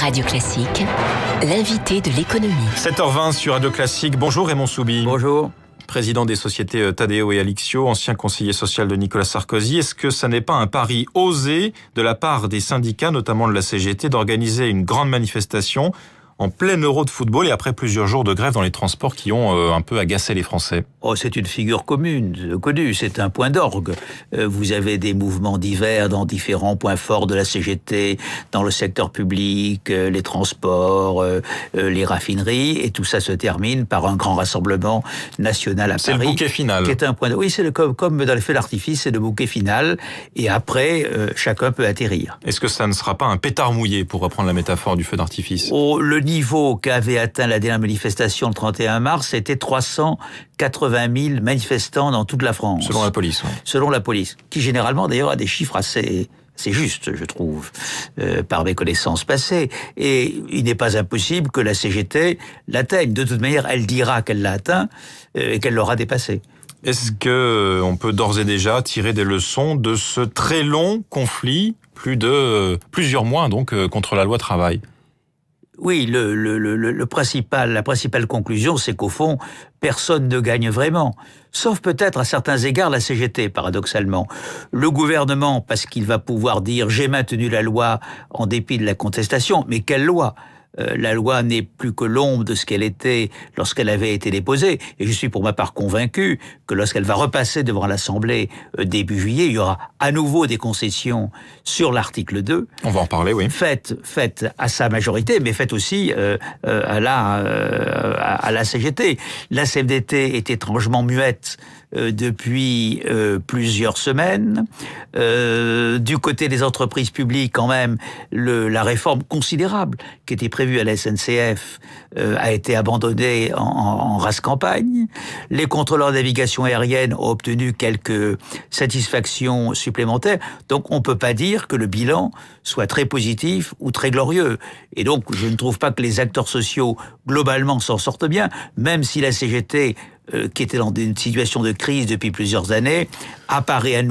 Radio Classique, l'invité de l'économie. 7h20 sur Radio Classique. Bonjour Raymond Soubi. Bonjour. Président des sociétés Tadeo et Alixio, ancien conseiller social de Nicolas Sarkozy. Est-ce que ça n'est pas un pari osé de la part des syndicats, notamment de la CGT, d'organiser une grande manifestation en plein Euro de football et après plusieurs jours de grève dans les transports qui ont un peu agacé les Français? Oh, c'est une figure connue, c'est un point d'orgue. Vous avez des mouvements divers dans différents points forts de la CGT, dans le secteur public, les transports, les raffineries, et tout ça se termine par un grand rassemblement national à Paris. C'est le bouquet final. Qui est un point oui, c'est comme dans les feux d'artifice, c'est le bouquet final, et après, chacun peut atterrir. Est-ce que ça ne sera pas un pétard mouillé, pour reprendre la métaphore du feu d'artifice? Oh, le niveau qu'avait atteint la dernière manifestation le 31 mars, c'était 380 000 manifestants dans toute la France. Selon la police. Oui. Selon la police, qui généralement d'ailleurs a des chiffres assez justes, je trouve, par mes connaissances passées. Et il n'est pas impossible que la CGT l'atteigne. De toute manière, elle dira qu'elle l'a atteint et qu'elle l'aura dépassé. Est-ce que on peut d'ores et déjà tirer des leçons de ce très long conflit, plusieurs mois donc, contre la loi travail? Oui, la principale conclusion, c'est qu'au fond, personne ne gagne vraiment. Sauf peut-être à certains égards la CGT, paradoxalement. Le gouvernement, parce qu'il va pouvoir dire « j'ai maintenu la loi en dépit de la contestation ». Mais quelle loi ? La loi n'est plus que l'ombre de ce qu'elle était lorsqu'elle avait été déposée. Et je suis pour ma part convaincu que lorsqu'elle va repasser devant l'Assemblée début juillet, il y aura à nouveau des concessions sur l'article 2. On va en parler, oui. Faites à sa majorité, mais faites aussi à la CGT. La CFDT est étrangement muette depuis plusieurs semaines. Du côté des entreprises publiques, quand même, la réforme considérable qui était prévue à la SNCF a été abandonnée en rase campagne. Les contrôleurs de navigation aérienne ont obtenu quelques satisfactions supplémentaires. Donc, on ne peut pas dire que le bilan soit très positif ou très glorieux. Et donc, je ne trouve pas que les acteurs sociaux, globalement, s'en sortent bien, même si la CGT, qui était dans une situation de crise depuis plusieurs années, apparaît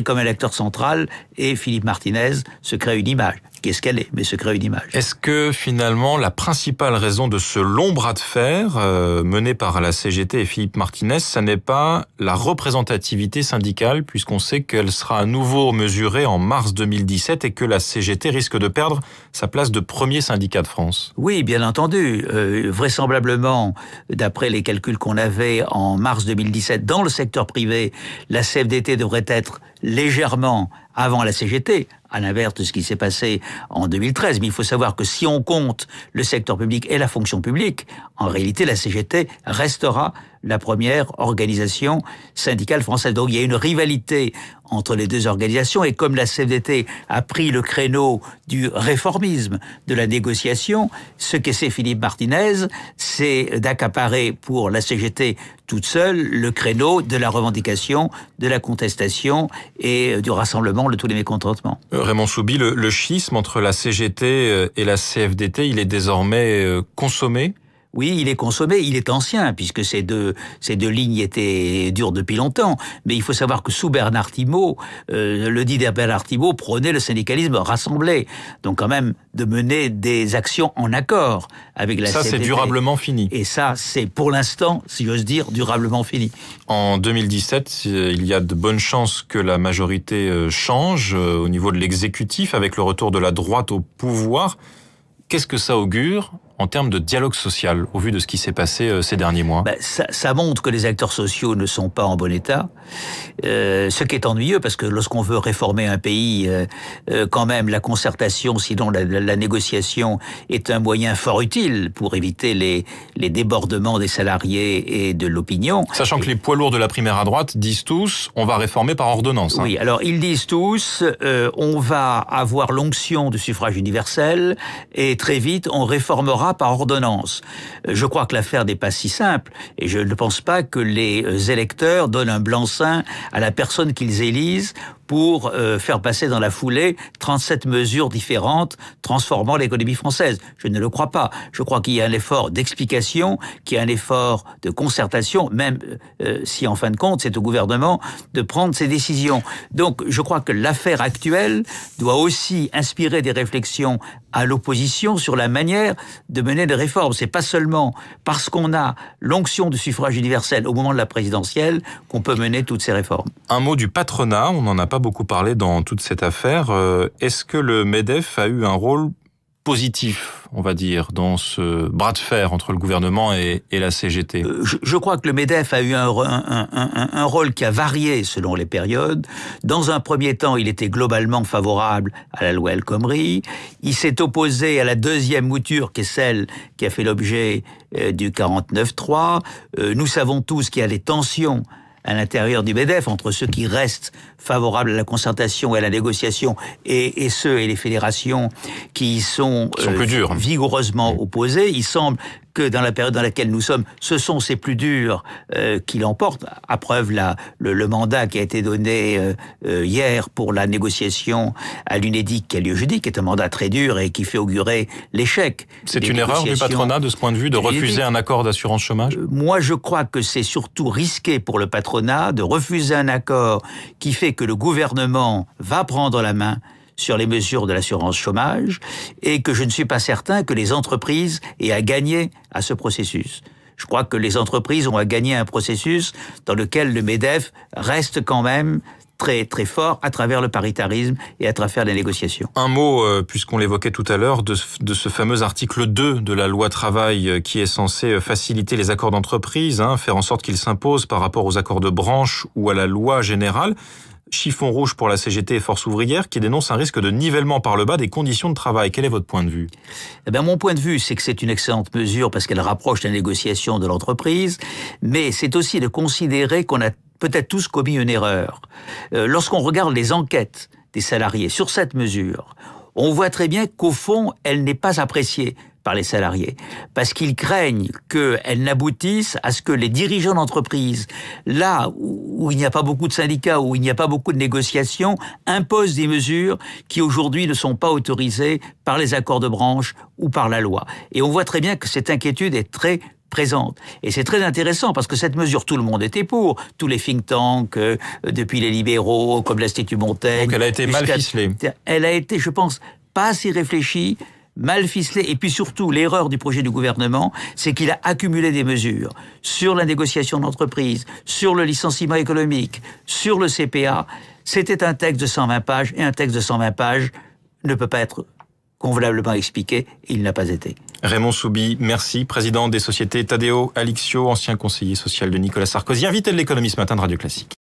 comme un acteur central, et Philippe Martinez se crée une image. Qu'est-ce qu'elle est, mais se crée une image. Est-ce que finalement la principale raison de ce long bras de fer mené par la CGT et Philippe Martinez, ça n'est pas la représentativité syndicale, puisqu'on sait qu'elle sera à nouveau mesurée en mars 2017 et que la CGT risque de perdre sa place de premier syndicat de France? Oui, bien entendu. Vraisemblablement, d'après les calculs qu'on avait en mars 2017 dans le secteur privé, la CFDT devrait être légèrement avant la CGT, à l'inverse de ce qui s'est passé en 2013. Mais il faut savoir que si on compte le secteur public et la fonction publique, en réalité, la CGT restera la première organisation syndicale française. Donc il y a une rivalité entre les deux organisations, et comme la CFDT a pris le créneau du réformisme, de la négociation, ce qu'essaie Philippe Martinez, c'est d'accaparer pour la CGT toute seule le créneau de la revendication, de la contestation et du rassemblement de tous les mécontentements. Raymond Soubi, le schisme entre la CGT et la CFDT, il est désormais consommé? Oui, il est consommé, il est ancien, puisque ces deux lignes étaient dures depuis longtemps. Mais il faut savoir que sous Bernard Thibault, le dit Bernard Thibault prônait le syndicalisme rassemblé. Donc quand même, de mener des actions en accord avec la CFDT. Ça, c'est durablement fini. Et ça, c'est pour l'instant, si j'ose dire, durablement fini. En 2017, il y a de bonnes chances que la majorité change au niveau de l'exécutif, avec le retour de la droite au pouvoir. Qu'est-ce que ça augure en termes de dialogue social, au vu de ce qui s'est passé ces derniers mois? Ça montre que les acteurs sociaux ne sont pas en bon état. Ce qui est ennuyeux, parce que lorsqu'on veut réformer un pays, quand même, la concertation, sinon la négociation, est un moyen fort utile pour éviter les débordements des salariés et de l'opinion. Sachant que les poids lourds de la primaire à droite disent tous, on va réformer par ordonnance. Oui, alors ils disent tous, on va avoir l'onction du suffrage universel, et très vite, on réformera par ordonnance. Je crois que l'affaire n'est pas si simple, et je ne pense pas que les électeurs donnent un blanc-seing à la personne qu'ils élisent pour faire passer dans la foulée 37 mesures différentes transformant l'économie française. Je ne le crois pas. Je crois qu'il y a un effort d'explication, qu'il y a un effort de concertation, même si en fin de compte c'est au gouvernement de prendre ses décisions. Donc je crois que l'affaire actuelle doit aussi inspirer des réflexions à l'opposition sur la manière de mener des réformes. C'est pas seulement parce qu'on a l'onction du suffrage universel au moment de la présidentielle qu'on peut mener toutes ces réformes. Un mot du patronat, on n'en a pas beaucoup parlé dans toute cette affaire. Est-ce que le MEDEF a eu un rôle positif, on va dire, dans ce bras de fer entre le gouvernement et la CGT? Je crois que le MEDEF a eu un rôle qui a varié selon les périodes. Dans un premier temps, il était globalement favorable à la loi El Khomri. Il s'est opposé à la deuxième mouture, qui est celle qui a fait l'objet du 49.3. Nous savons tous qu'il y a des tensions à l'intérieur du MEDEF, entre ceux qui restent favorables à la concertation et à la négociation et les fédérations qui y sont plus durs, vigoureusement opposés. Il semble que dans la période dans laquelle nous sommes, ce sont ces plus durs qui l'emportent. À preuve, le mandat qui a été donné hier pour la négociation à l'UNEDIC qui a lieu jeudi, qui est un mandat très dur et qui fait augurer l'échec. C'est une erreur du patronat de ce point de vue de refuser un accord d'assurance chômage? Moi, je crois que c'est surtout risqué pour le patronat de refuser un accord qui fait que le gouvernement va prendre la main sur les mesures de l'assurance chômage et que je ne suis pas certain que les entreprises aient à gagner à ce processus. Je crois que les entreprises ont à gagner un processus dans lequel le MEDEF reste quand même très très fort à travers le paritarisme et à travers les négociations. Un mot, puisqu'on l'évoquait tout à l'heure, de ce fameux article 2 de la loi travail qui est censé faciliter les accords d'entreprise, faire en sorte qu'ils s'imposent par rapport aux accords de branche ou à la loi générale. Chiffon rouge pour la CGT et Force ouvrière qui dénonce un risque de nivellement par le bas des conditions de travail. Quel est votre point de vue? Mon point de vue, c'est que c'est une excellente mesure parce qu'elle rapproche la négociation de l'entreprise, mais c'est aussi de considérer qu'on a peut-être tous commis une erreur. Lorsqu'on regarde les enquêtes des salariés sur cette mesure, on voit très bien qu'au fond, elle n'est pas appréciée par les salariés, parce qu'ils craignent qu'elle n'aboutisse à ce que les dirigeants d'entreprise, là où il n'y a pas beaucoup de syndicats, où il n'y a pas beaucoup de négociations, imposent des mesures qui aujourd'hui ne sont pas autorisées par les accords de branche ou par la loi. Et on voit très bien que cette inquiétude est très présente. Et c'est très intéressant parce que cette mesure, tout le monde était pour. Tous les think tanks, depuis les libéraux, comme l'Institut Montaigne. Donc elle a été mal ficelée. Elle a été, je pense, pas assez réfléchie, mal ficelée. Et puis surtout, l'erreur du projet du gouvernement, c'est qu'il a accumulé des mesures sur la négociation d'entreprise, sur le licenciement économique, sur le CPA. C'était un texte de 120 pages et un texte de 120 pages ne peut pas être convenablement expliqué, il n'a pas été. Raymond Soubi, merci, président des sociétés Tadeo Alixio, ancien conseiller social de Nicolas Sarkozy, invité de l'économie ce matin de Radio Classique.